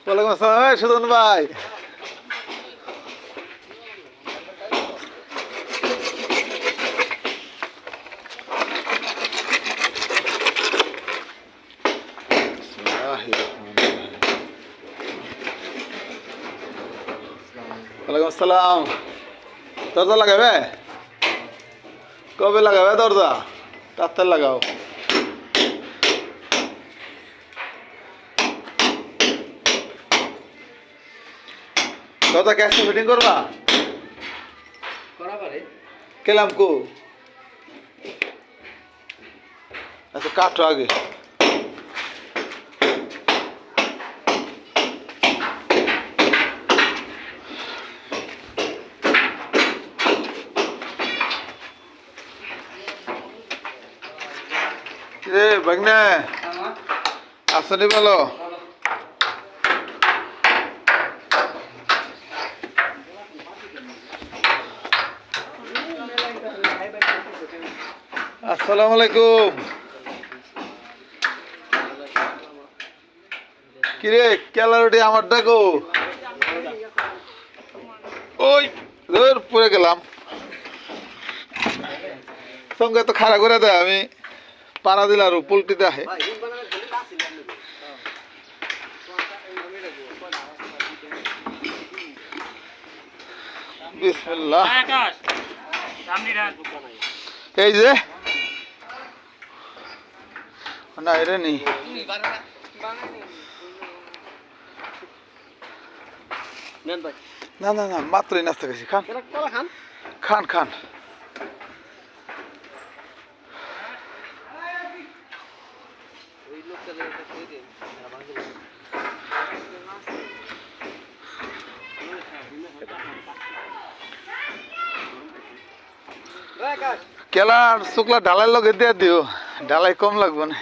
ওয়ালাইকুম আসসালাম সুজন ভাই। ওয়ালাইকুম আসসালাম। দরজা লাগাবে? কবে লাগাবে দরজা? তাড়াতাড়ি লাগাও। দরজা ক্যাশ ফিটিং করবা? কেলাম কো? আচ্ছা কাটো আগে। রে বাগনে আসনি বলো। আসসালামু আলাইকুম। কিরে কেলা রুটি আমার ডাকো। ওই ধর পড়ে গেলাম। সঙ্গে তো খাড়া করে দেয় আমি পাড়া দিল আর পোল্ট্রিতে আহে। বিসমিল্লাহ। এই যে না এটা নেই। না না না মাত্রই নাস্তা খাইছি। খান খান খান। কেলার শুক্লা ঢালাই লগে দিয়ে দিও, ঢালাই কম লাগবে না।